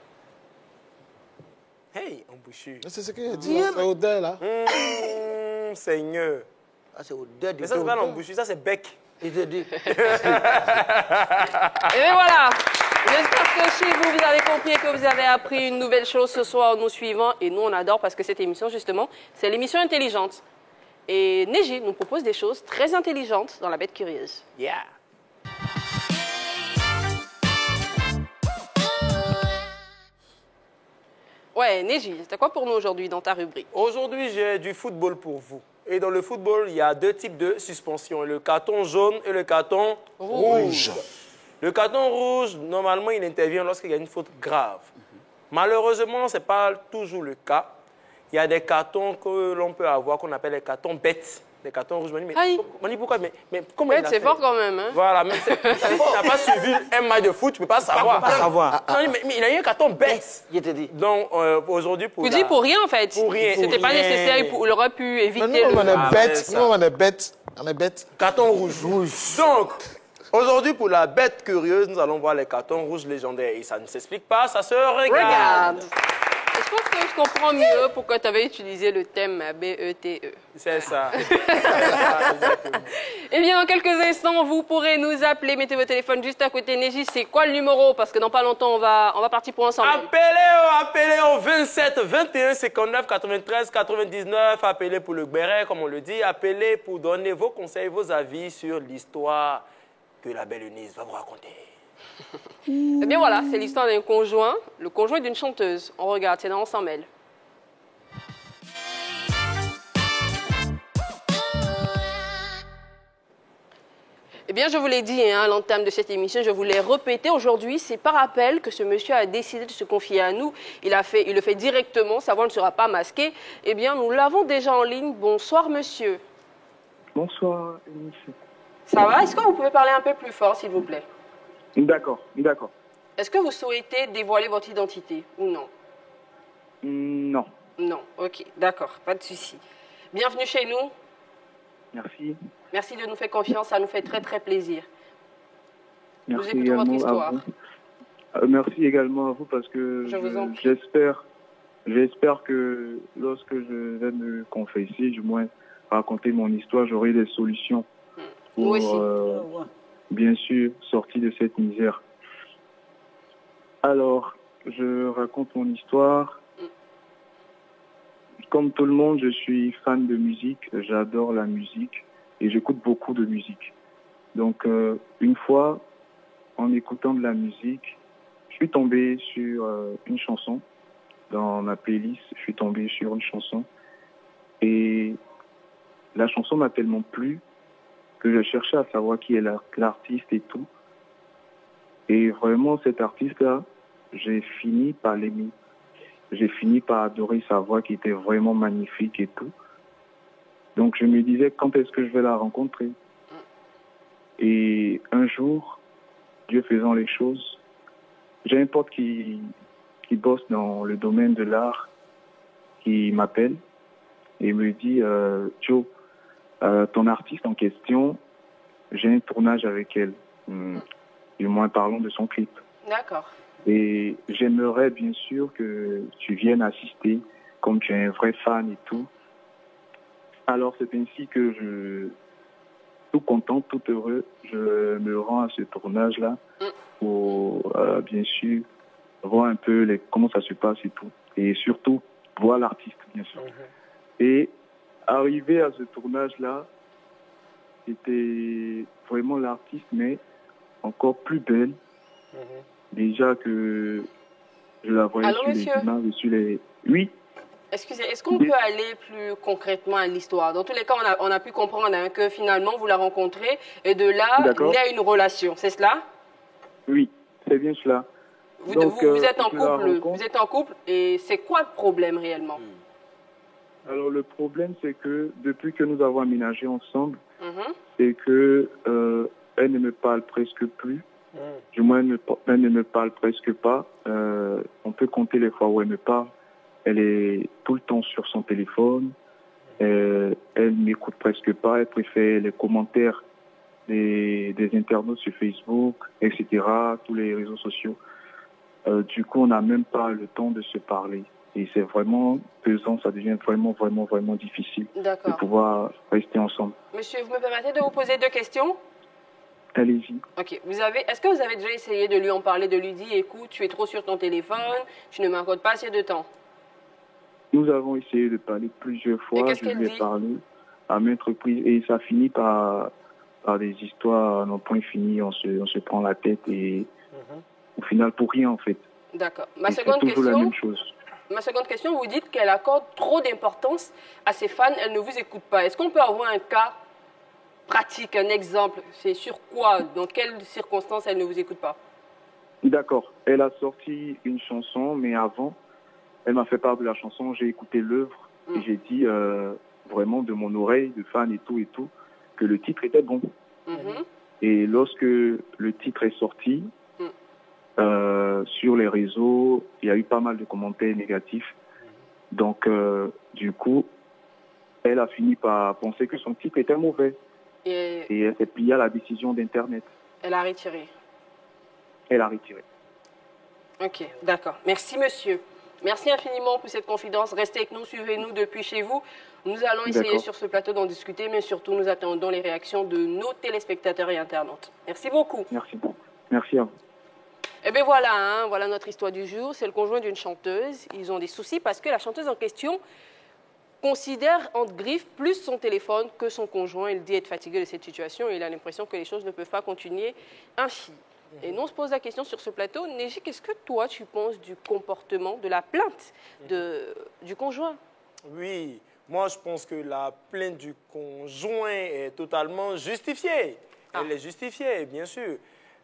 D: Hey, embouchure.
E: C'est ce qu'il a dit, c'est Odeur, là.
D: Seigneur.
B: Ah, c'est Odeur.
D: Mais ça, c'est pas l'embouchure, ça, c'est bec.
B: Il te dit.
A: Et bien voilà. J'espère que chez vous, vous avez compris et que vous avez appris une nouvelle chose ce soir en nous suivant. Et nous, on adore parce que cette émission, justement, c'est l'émission intelligente. Et Neji nous propose des choses très intelligentes dans La Bête Curieuse.
D: Yeah.
A: Ouais, Neji, c'est quoi pour nous aujourd'hui dans ta rubrique?
D: Aujourd'hui, j'ai du football pour vous. Et dans le football, il y a deux types de suspension, le carton jaune et le carton rouge. Le carton rouge, normalement, il intervient lorsqu'il y a une faute grave. Malheureusement, ce n'est pas toujours le cas. Il y a des cartons que l'on peut avoir, qu'on appelle les cartons bêtes. Les cartons rouges. On dit pourquoi? Mais comment
A: bête, c'est fort quand même. Hein?
D: Voilà, même si tu n'as pas suivi un match de foot, tu ne peux pas savoir. Mais il a eu un carton bête.
B: Je te dis.
D: Donc, aujourd'hui, pour.
A: Vous dites pour rien, en fait.
D: Pour rien.
A: C'était pas nécessaire, il aurait pu éviter.
E: Mais nous, on est bêtes. Nous, on est bêtes. On est bêtes.
D: Carton rouge. Donc, aujourd'hui, pour la bête curieuse, nous allons voir les cartons rouges légendaires. Et ça ne s'explique pas, ça se regarde.
A: Je pense que je comprends mieux pourquoi tu avais utilisé le thème B-E-T-E.
D: C'est ça.
A: Eh bien, dans quelques instants, vous pourrez nous appeler. Mettez votre téléphone juste à côté. Neji, c'est quoi le numéro? Parce que dans pas longtemps, on va partir pour ensemble.
D: Appelez au 27 21 59 93 99. Appelez pour le béret, comme on le dit. Appelez pour donner vos conseils, vos avis sur l'histoire que la belle Eunice va vous raconter.
A: Eh bien voilà, c'est l'histoire d'un conjoint, le conjoint d'une chanteuse. On regarde, c'est dans On s'en mêle. Eh bien, je vous l'ai dit à l'entame de cette émission, je vous l'ai répété aujourd'hui, c'est par appel que ce monsieur a décidé de se confier à nous. Il le fait directement, sa voix ne sera pas masquée. Eh bien, nous l'avons déjà en ligne. Bonsoir, monsieur.
N: Bonsoir, Eunice.
A: Ça va? Est-ce que vous pouvez parler un peu plus fort, s'il vous plaît?
N: D'accord, d'accord.
A: Est-ce que vous souhaitez dévoiler votre identité ou non?
N: Non.
A: Non, ok, d'accord, pas de souci. Bienvenue chez nous.
N: Merci.
A: Merci de nous faire confiance, ça nous fait très très plaisir.
N: Merci
A: nous écoutons votre histoire.
N: Merci également à vous parce que j'espère que lorsque je vais me confesser, du moins raconter mon histoire, j'aurai des solutions pour, bien sûr, sortir de cette misère. Alors, je raconte mon histoire. Comme tout le monde, je suis fan de musique, j'adore la musique et j'écoute beaucoup de musique. Donc, une fois, en écoutant de la musique, je suis tombé sur une chanson. Dans ma playlist, je suis tombé sur une chanson. Et la chanson m'a tellement plu que je cherchais à savoir qui est l'artiste et tout. Et vraiment, cet artiste-là, j'ai fini par l'aimer. J'ai fini par adorer sa voix qui était vraiment magnifique et tout. Donc je me disais, quand est-ce que je vais la rencontrer? Et un jour, Dieu faisant les choses, j'ai un pote qui bosse dans le domaine de l'art, qui m'appelle et me dit, Joe, ton artiste en question, j'ai un tournage avec elle. Du moins, parlons de son clip.
A: D'accord.
N: Et j'aimerais bien sûr que tu viennes assister, comme tu es un vrai fan et tout. Alors c'est ainsi que tout content, tout heureux, je me rends à ce tournage-là pour bien sûr voir un peu comment ça se passe et tout. Et surtout, voir l'artiste, bien sûr. Et arrivé à ce tournage-là, c'était vraiment l'artiste, mais encore plus belle. Déjà que je la voyais sur les images, sur les... Oui.
A: Excusez, est-ce qu'on peut aller plus concrètement à l'histoire? Dans tous les cas, on a pu comprendre hein, que finalement, vous la rencontrez et de là, il y a une relation. C'est cela?
N: Oui, c'est bien cela.
A: Vous êtes en couple, vous êtes en couple et c'est quoi le problème réellement?
N: Alors le problème, c'est que depuis que nous avons aménagé ensemble, c'est que elle ne me parle presque plus. Du moins, elle ne me parle presque pas. On peut compter les fois où elle me parle. Elle est tout le temps sur son téléphone. Elle m'écoute presque pas. Elle préfère les commentaires des internautes sur Facebook, etc., tous les réseaux sociaux. Du coup, on n'a même pas le temps de se parler. Et c'est vraiment pesant, ça devient vraiment difficile de pouvoir rester ensemble.
A: Monsieur, vous me permettez de vous poser 2 questions?
N: Allez-y.
A: Ok. Est-ce que vous avez déjà essayé de lui en parler, de lui dire, écoute, tu es trop sur ton téléphone, tu ne m'accordes pas assez de temps?
N: Nous avons essayé de parler plusieurs fois. Je lui ai parlé à maintes reprises et ça finit par des histoires à non point fini. On se prend la tête et au final pour rien en fait.
A: D'accord.
N: C'est toujours la même chose.
A: Ma seconde question, vous dites qu'elle accorde trop d'importance à ses fans, elle ne vous écoute pas. Est-ce qu'on peut avoir un cas pratique, un exemple? C'est sur quoi, dans quelles circonstances elle ne vous écoute pas?
N: D'accord. Elle a sorti une chanson, mais avant, elle m'a fait part de la chanson, j'ai écouté l'œuvre et j'ai dit vraiment de mon oreille, de fan et tout, que le titre était bon. Et lorsque le titre est sorti, sur les réseaux, il y a eu pas mal de commentaires négatifs. Donc, du coup, elle a fini par penser que son titre était mauvais. Et elle s'est pliée à la décision d'Internet.
A: Elle a retiré.
N: Elle a retiré.
A: Ok, d'accord. Merci, monsieur. Merci infiniment pour cette confidence. Restez avec nous, suivez-nous depuis chez vous. Nous allons essayer sur ce plateau d'en discuter, mais surtout, nous attendons les réactions de nos téléspectateurs et internautes. Merci beaucoup.
N: Merci beaucoup. Merci à vous.
A: Eh bien voilà, hein, voilà notre histoire du jour. C'est le conjoint d'une chanteuse. Ils ont des soucis parce que la chanteuse en question considère entre griffes plus son téléphone que son conjoint. Il dit être fatigué de cette situation et il a l'impression que les choses ne peuvent pas continuer ainsi. Et nous, on se pose la question sur ce plateau. Néji, qu'est-ce que toi, tu penses du comportement, de la plainte du conjoint?
D: Oui, moi, je pense que la plainte du conjoint est totalement justifiée. Elle est justifiée, bien sûr.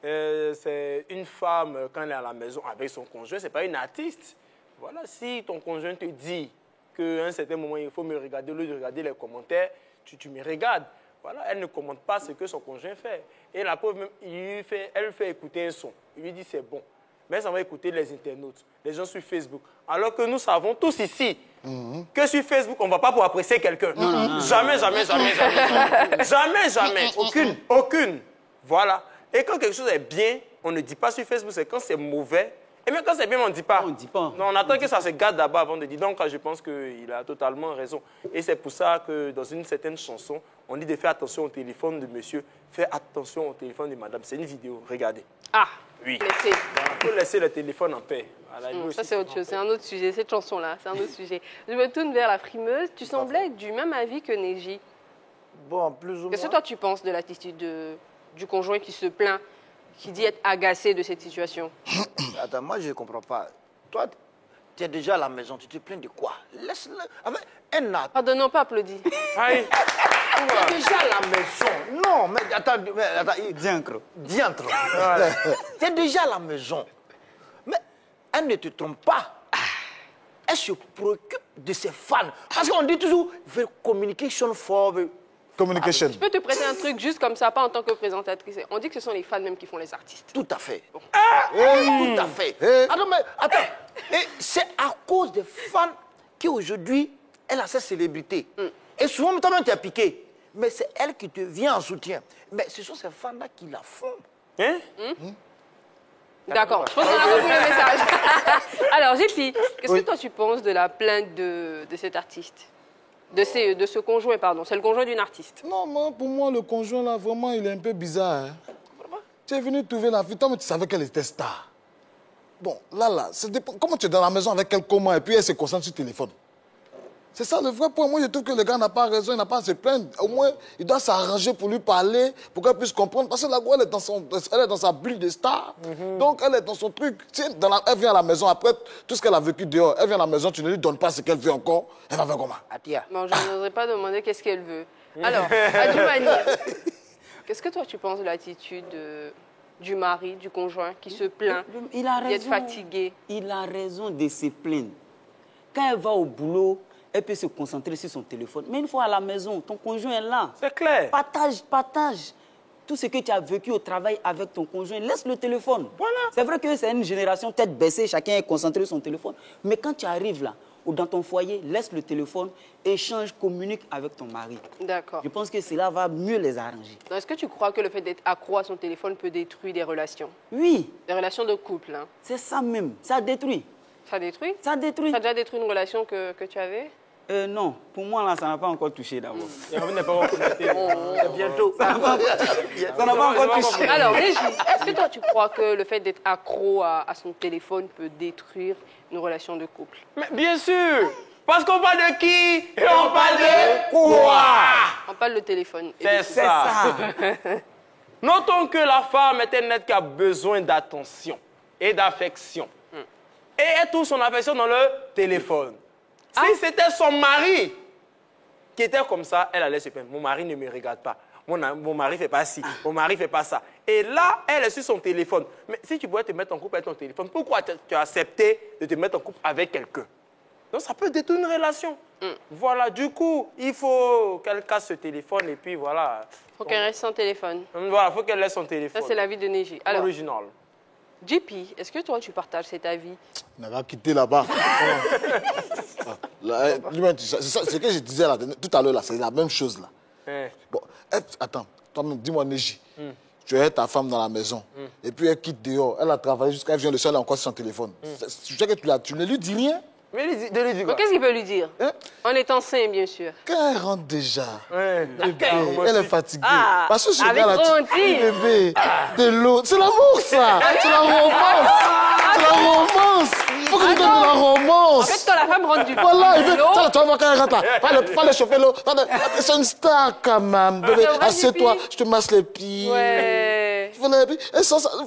D: C'est une femme, quand elle est à la maison avec son conjoint, ce n'est pas une artiste. Voilà, si ton conjoint te dit qu'à un certain moment, il faut me regarder, au lieu de regarder les commentaires, tu me regardes. Voilà, elle ne commente pas ce que son conjoint fait. Et la pauvre, elle fait écouter un son. Il lui dit c'est bon. Mais ça va écouter les internautes, les gens sur Facebook. Alors que nous savons tous ici que sur Facebook, on ne va pas pour apprécier quelqu'un. Jamais. Aucune. Voilà. Et quand quelque chose est bien, on ne dit pas sur Facebook, c'est quand c'est mauvais. Et même quand c'est bien, on ne dit pas. Non, on attend que ça se garde d'abord avant de dire. Donc, je pense qu'il a totalement raison. Et c'est pour ça que dans une certaine chanson, on dit de faire attention au téléphone de monsieur, faire attention au téléphone de madame. C'est une vidéo, regardez.
A: Ah,
D: oui. Il faut laisser le téléphone en paix. Voilà,
A: ça, c'est autre chose, c'est un autre sujet. Cette chanson-là, c'est un autre sujet. Je me tourne vers la frimeuse. Tu semblais être du même avis que Néji.
B: Bon, plus ou moins.
A: Qu'est-ce que toi, tu penses de l'attitude du conjoint qui se plaint, qui dit être agacé de cette situation?
B: Attends, moi je ne comprends pas. Toi, tu es déjà à la maison, tu te plains de quoi? Laisse-le. Elle n'a...
A: Pardon, non, pas applaudi.
B: Tu es déjà à la maison. Non, mais attends. Diantre. Tu es déjà à la maison. Mais elle ne te trompe pas. Elle se préoccupe de ses fans. Parce qu'on dit toujours, communication for...
E: Communication.
A: Je peux te prêter un truc juste comme ça, pas en tant que présentatrice. On dit que ce sont les fans même qui font les artistes.
B: Tout à fait. Bon. Tout à fait. Attends. Et c'est à cause des fans qu'aujourd'hui, elle a cette célébrité. Et souvent, toi-même, tu as piqué. Mais c'est elle qui te vient en soutien. Mais ce sont ces fans-là qui la font.
A: D'accord. Je pense qu'on a compris le message. Alors, Gilles, qu'est-ce que toi, tu penses de la plainte de cet artiste? De ce conjoint, pardon. C'est le conjoint d'une artiste.
E: Non, pour moi, le conjoint, là, vraiment, il est un peu bizarre. Hein? Tu es venu trouver la fille, toi, mais tu savais qu'elle était star. Bon, là, comment tu es dans la maison avec elle, comment, et puis elle se concentre sur le téléphone? C'est ça le vrai point. Moi, je trouve que le gars n'a pas raison, il n'a pas à se plaindre. Au moins, il doit s'arranger pour lui parler, pour qu'elle puisse comprendre. Parce que la go, elle est dans sa bulle de star. Donc, elle est dans son truc. Tu sais, elle vient à la maison, après tout ce qu'elle a vécu dehors, elle vient à la maison, tu ne lui donnes pas ce qu'elle veut encore. Elle va faire comment?
A: Bon, je n'oserais pas demander qu'est-ce qu'elle veut. Alors, Adjoumani, qu'est-ce que toi, tu penses de l'attitude du mari, du conjoint, qui se plaint d'être fatigué?
C: Il a raison de se plaindre. Quand elle va au boulot, elle peut se concentrer sur son téléphone. Mais une fois à la maison, ton conjoint est là.
D: C'est clair.
C: Partage. Tout ce que tu as vécu au travail avec ton conjoint, laisse le téléphone. Voilà. C'est vrai que c'est une génération tête baissée, chacun est concentré sur son téléphone. Mais quand tu arrives là, ou dans ton foyer, laisse le téléphone, échange, communique avec ton mari.
A: D'accord.
C: Je pense que cela va mieux les arranger.
A: Est-ce que tu crois que le fait d'être accro à son téléphone peut détruire des relations?
C: Oui.
A: Des relations de couple, hein?
C: C'est ça même. Ça détruit.
A: Ça détruit?
C: Ça détruit.
A: Ça a déjà détruit une relation que tu avais?
C: Non, pour moi, là, ça n'a pas encore touché d'abord.
B: Bientôt.
C: Ça n'a pas encore touché.
A: Alors, Légie, est-ce que toi, tu crois que le fait d'être accro à son téléphone peut détruire une relation de couple?
D: Mais bien sûr. Parce qu'on parle de qui et on parle de quoi?
A: On parle de téléphone.
D: C'est ça. Notons que la femme est un être qui a besoin d'attention et d'affection. Et elle trouve son affection dans le téléphone. Si c'était son mari qui était comme ça, elle allait se plaindre. Mon mari ne me regarde pas. Mon mari ne fait pas ci. Mon mari ne fait pas ça. Et là, elle est sur son téléphone. Mais si tu pouvais te mettre en couple avec ton téléphone, pourquoi tu as accepté de te mettre en couple avec quelqu'un? Donc ça peut détruire une relation. Voilà, du coup, il faut qu'elle casse ce téléphone et puis voilà.
A: Il faut qu'elle reste sans téléphone.
D: Voilà, il faut qu'elle laisse son téléphone.
A: Ça, c'est l'avis de Neji. Alors,
D: original.
A: JP, est-ce que toi, tu partages cet avis?
E: On va quitter là-bas. C'est ce que je disais là, tout à l'heure, c'est la même chose là. Bon, attends, toi-même, dis-moi, Neji, tu es ta femme dans la maison, et puis elle quitte dehors, elle a travaillé jusqu'à elle vient le soir, elle a encore sur son téléphone. Je sais que tu ne lui dis rien.
D: Mais lui dis quoi?
A: Qu'est-ce qu'il peut lui dire? En étant sain, bien sûr.
E: Quand elle rentre déjà, elle est fatiguée. Parce que ce
A: avec
E: gars-là, bébé, de l'eau, c'est l'amour ça. C'est la romance. C'est la romance. Il faut que tu donnes de la romance.
A: En fait, quand la femme rentre du
E: voilà, tu vas voir quand elle rentre là. Pas le chauffer l'eau. C'est une star quand même, bébé. Assieds-toi, je te masse les pieds.
A: Ouais.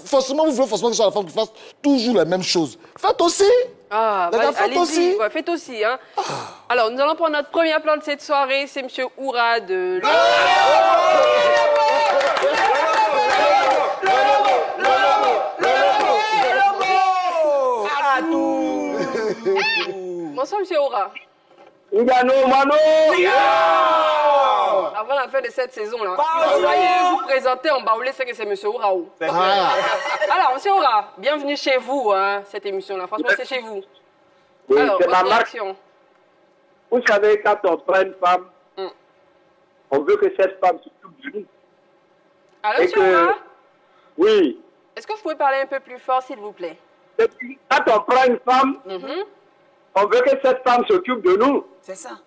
E: Forcément, vous voulez forcément que ce soit la femme qui fasse toujours la même chose. Faites aussi.
A: Allez-y, faites aussi. Hein. Alors, nous allons prendre notre premier plan de cette soirée. C'est M. Oura de... Bonsoir, M. Oura. Avant la fin de cette saison-là, vous voyez vous présenter en baoulé, c'est que c'est M. Ouraou. Alors, M. Oura, bienvenue chez vous, hein, cette émission-là. Franchement, c'est chez vous.
O: Oui,
A: alors,
O: c'est ma
A: votre
O: marque.
A: réaction?
O: Vous savez, quand on prend une femme, on veut que cette femme s'occupe de nous.
A: Alors, M. Oura?
O: Oui.
A: Est-ce que vous pouvez parler un peu plus fort, s'il vous plaît?
O: Quand on prend une femme, on veut que cette femme s'occupe de nous.
C: C'est ça.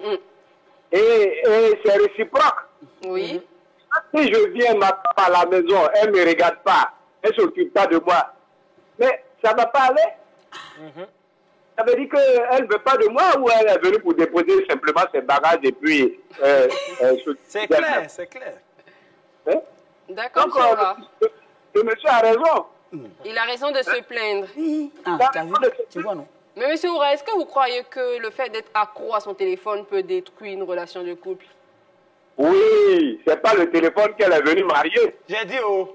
O: Et c'est réciproque.
A: Oui.
O: Si je viens ma femme à la maison, elle ne me regarde pas, elle ne s'occupe pas de moi. Mais ça ne va pas aller. Ça veut dire qu'elle ne veut pas de moi ou elle est venue pour déposer simplement ses bagages et puis...
D: c'est clair, c'est clair.
O: Hein?
A: D'accord,
O: donc,
A: M. Oura.
O: Le monsieur a raison.
A: Il a raison de se plaindre.
C: Tu vois, non?
A: Mais M. Oura, est-ce que vous croyez que le fait d'être accro à son téléphone peut détruire une relation de couple?
O: Oui, c'est pas le téléphone qu'elle est venue marier.
D: J'ai dit oh.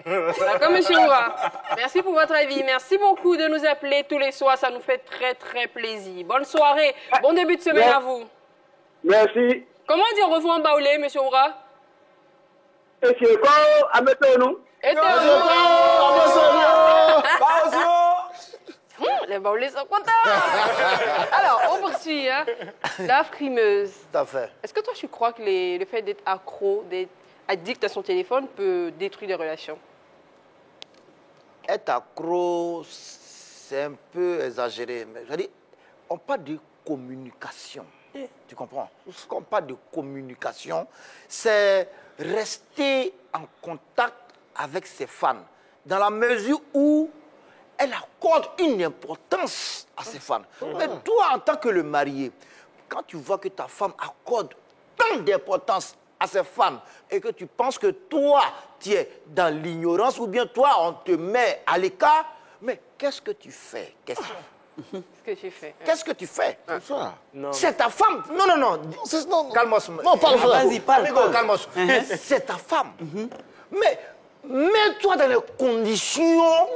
A: D'accord, M. Oura. Merci pour votre avis. Merci beaucoup de nous appeler tous les soirs. Ça nous fait très, très plaisir. Bonne soirée. Bon début de semaine à vous.
O: Merci.
A: Comment dire au revoir en baoulé, M. Oura?
O: Et c'est quoi? Amettons-nous.
A: Et les baoulés sont contents. Alors, on poursuit. Hein. La frimeuse.
B: Tout à fait.
A: Est-ce que toi, tu crois que le fait d'être accro, d'être addict à son téléphone peut détruire des relations?
B: Être accro, c'est un peu exagéré. Mais je veux dire, on parle de communication. Tu comprends? Quand on parle de communication, c'est rester en contact avec ses fans. Dans la mesure où elle accorde une importance à ses fans. Mais toi, en tant que le marié, quand tu vois que ta femme accorde tant d'importance à ces femmes et que tu penses que toi, tu es dans l'ignorance ou bien toi, on te met à l'écart, mais qu'est-ce que tu fais? Qu'est-ce
A: que tu fais?
B: Qu'est-ce que tu fais?
E: Non.
B: C'est ta femme. Non, non, non. Calme-toi.
C: Non, parle. Vas-y, parle.
B: Calme-toi. C'est ta femme. Mais mets-toi dans les conditions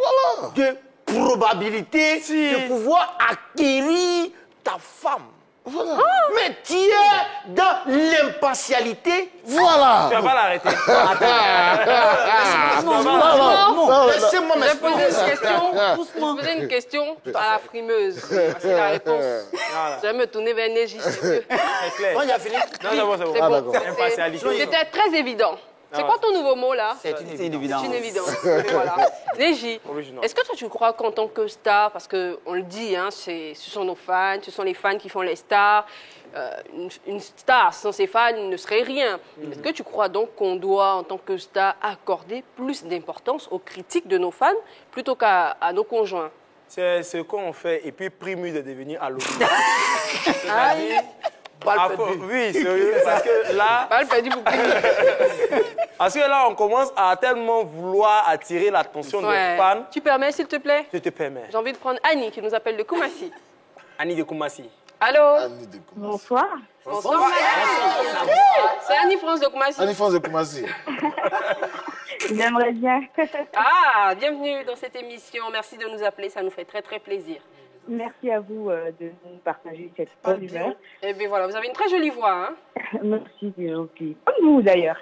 B: de probabilité de pouvoir acquérir ta femme. Voilà. Mais tu es dans l'impartialité.
E: Voilà.
D: Tu vas pas l'arrêter.
B: Non, laissez-moi
A: Je vais poser une question à la frimeuse. C'est la réponse. Je vais me tourner vers Neji.
B: Non, il a fini.
D: Non, c'est bon. Impartialité.
A: C'était très évident. C'est quoi ton nouveau mot là?
C: C'est une évidence.
A: C'est une évidence. Voilà. Neji, est-ce que toi tu crois qu'en tant que star, parce qu'on le dit, hein, ce sont nos fans, ce sont les fans qui font les stars, une star sans ses fans ne serait rien. Est-ce que tu crois donc qu'on doit, en tant que star, accorder plus d'importance aux critiques de nos fans plutôt qu'à nos conjoints?
D: C'est ce qu'on fait et puis primus de devenir à l'autre. Oui, sérieux, parce que là... Parce que là, on commence à tellement vouloir attirer l'attention des fans.
A: Tu permets, s'il te plaît?
D: Je te permets.
A: J'ai envie de prendre Annie, qui nous appelle de Koumassi.
D: Annie de Koumassi.
A: Allô?
P: Bonsoir.
A: Bonsoir. C'est Annie France de Koumassi.
E: Annie France de Koumassi.
P: J'aimerais bien.
A: Ah, bienvenue dans cette émission. Merci de nous appeler, ça nous fait très très plaisir.
P: Merci à vous de nous partager cette bonne humeur.
A: Et bien voilà, vous avez une très jolie voix. Hein?
P: Merci, c'est gentil. Comme vous d'ailleurs.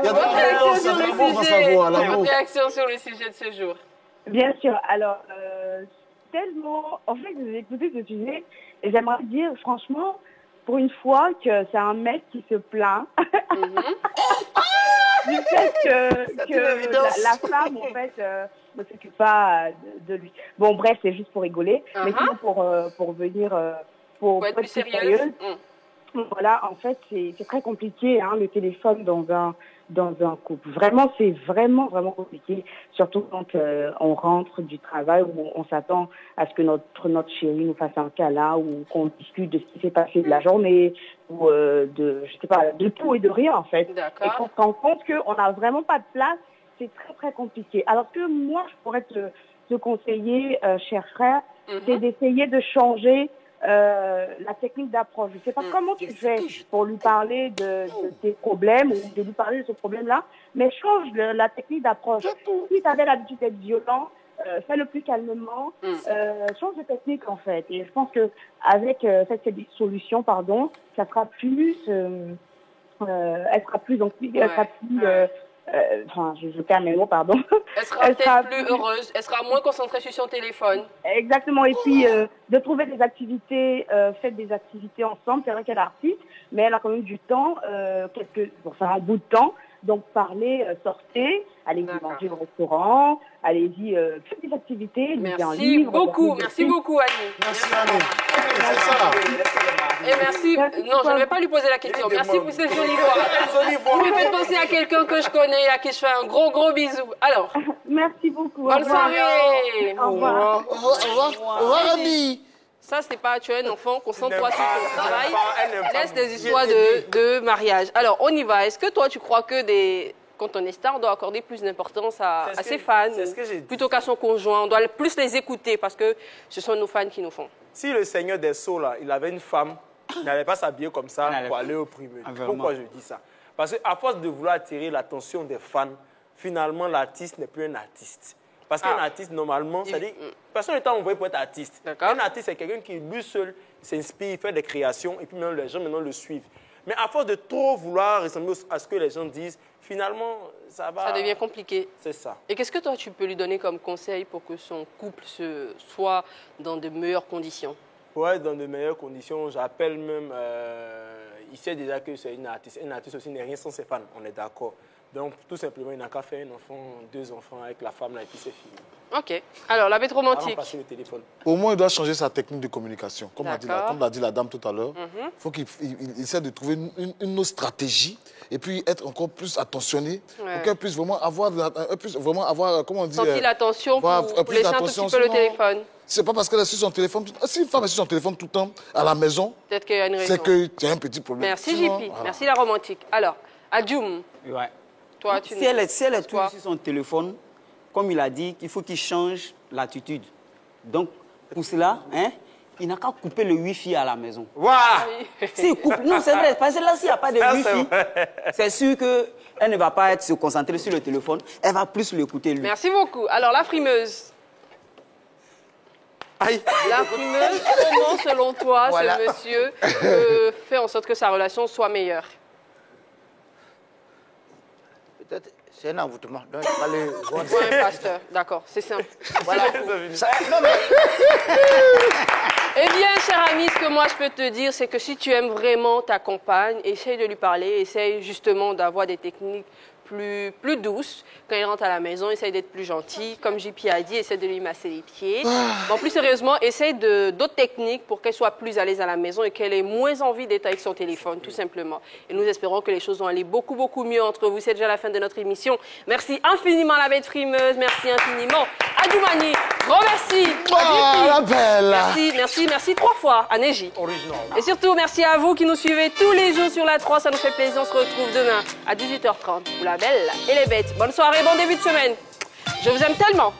A: Votre réaction sur le sujet de ce jour?
P: Bien sûr. Alors, tellement... En fait, vous écoutez ce sujet et j'aimerais dire, franchement, pour une fois, que c'est un mec qui se plaint. Du fait que la femme, en fait, ne s'occupe pas de lui. Bon, bref, c'est juste pour rigoler. Mais sinon, pour venir... pour être plus sérieuse. Voilà, en fait, c'est très compliqué, hein, le téléphone dans un couple. Vraiment, c'est vraiment compliqué. Surtout quand on rentre du travail où on s'attend à ce que notre chéri nous fasse un câlin ou qu'on discute de ce qui s'est passé de la journée ou je sais pas, de tout et de rien, en fait. Et qu'on se rend compte qu'on n'a vraiment pas de place, c'est très compliqué. Alors que moi, je pourrais te conseiller, cher frère, c'est d'essayer de changer la technique d'approche. Je ne sais pas comment tu fais pour lui parler de tes problèmes ou de lui parler de ce problème-là, mais change la technique d'approche. Si tu avais l'habitude d'être violent, fais-le plus calmement, change de technique en fait. Et je pense qu'avec cette solution, ça sera plus... elle sera plus... Enfin, je perds mes mots, pardon.
A: Elle sera peut-être plus heureuse, elle sera moins concentrée sur son téléphone.
P: Exactement, et puis de trouver des activités, faites des activités ensemble. C'est vrai qu'elle est artiste, mais elle a quand même du temps, un bout de temps. Donc parler, sortez, allez-y manger au restaurant, allez-y, faites des activités, lisez un livre.
A: Merci beaucoup Annie.
E: Merci Annie. C'est ça.
A: Et merci, non, je ne vais pas lui poser la question. Merci pour cette jolie voix. Vous me faites penser à quelqu'un que je connais, à qui je fais un gros bisou. Alors.
P: Merci beaucoup.
A: Bonne soirée.
P: Au revoir.
E: Au revoir Annie.
A: Ça, c'est pas tu es un enfant, concentre-toi sur ton travail. Laisse des histoires de mariage. Alors, on y va. Est-ce que toi, tu crois que quand on est star, on doit accorder plus d'importance à ses fans plutôt qu'à son conjoint? On doit plus les écouter parce que ce sont nos fans qui nous font.
D: Si le Seigneur des Sceaux, là, il avait une femme, il n'allait pas s'habiller comme ça pour aller au privé. Pourquoi je dis ça? Parce qu'à force de vouloir attirer l'attention des fans, finalement, l'artiste n'est plus un artiste. Parce qu'un artiste, normalement, c'est-à-dire, personne n'est envoyé pour être artiste. Un artiste, c'est quelqu'un qui, lui seul, s'inspire, fait des créations, et puis même les gens, maintenant, le suivent. Mais à force de trop vouloir ressembler à ce que les gens disent, finalement, ça va...
A: Ça devient compliqué.
D: C'est ça.
A: Et qu'est-ce que toi, tu peux lui donner comme conseil pour que son couple soit dans de meilleures conditions?
D: Ouais, dans de meilleures conditions. J'appelle même... il sait déjà que c'est une artiste. Un artiste aussi n'est rien sans ses fans, on est d'accord. Donc, tout simplement, il n'a qu'à faire un enfant, 2 enfants avec la femme, là, et puis c'est fini.
A: OK. Alors, la bête romantique.
D: Passer le téléphone.
E: Au moins, il doit changer sa technique de communication. Comme l'a dit la dame tout à l'heure, il faut qu'il essaie de trouver une autre stratégie et puis être encore plus attentionné pour qu'elle puisse vraiment avoir, comment on dit...
A: Sentir l'attention pour laisser un tout petit peu le téléphone.
E: c'est pas parce qu'elle est sur son téléphone. Si une femme est sur son téléphone tout le temps à la maison,
A: peut-être qu'il y a une raison.
E: C'est qu'il y a un petit problème.
A: Merci JP, merci la romantique. Alors, Adjoum.
C: Ouais.
A: Toi,
C: si elle est toujours sur son téléphone, comme il a dit, qu'il faut qu'il change l'attitude. Donc, pour cela, hein, il n'a qu'à couper le Wi-Fi à la maison.
D: Waouh!
C: S'il coupe, non, c'est vrai, parce que là, s'il n'y a pas de Wi-Fi, c'est sûr qu'elle ne va pas se concentrer sur le téléphone, elle va plus l'écouter lui.
A: Merci beaucoup. Alors, la frimeuse.
D: Aïe.
A: La frimeuse, comment, selon toi, ce monsieur fait en sorte que sa relation soit meilleure?
B: Peut-être c'est un envoûtement. Donc, il fallait voir.
A: Un pasteur, d'accord, c'est simple.
B: Voilà.
A: Eh bien, cher ami, ce que moi je peux te dire, c'est que si tu aimes vraiment ta compagne, essaye de lui parler, essaye justement d'avoir des techniques plus douces. Quand il rentre à la maison, essaye d'être plus gentil. Comme JP a dit, essaye de lui masser les pieds. Bon, plus sérieusement, essaye d'autres techniques pour qu'elle soit plus à l'aise à la maison et qu'elle ait moins envie d'être avec son téléphone, tout simplement. Et nous espérons que les choses vont aller beaucoup, beaucoup mieux entre vous. C'est déjà la fin de notre émission. Merci infiniment la bête frimeuse. Merci infiniment Adjoumani. Grand merci.
E: La belle.
A: Merci 3 fois à Neji.
B: Original.
A: Et surtout, merci à vous qui nous suivez tous les jours sur la 3. Ça nous fait plaisir. On se retrouve demain à 18h30 pour la belle et les bêtes. Bonne soirée, bon début de semaine. Je vous aime tellement.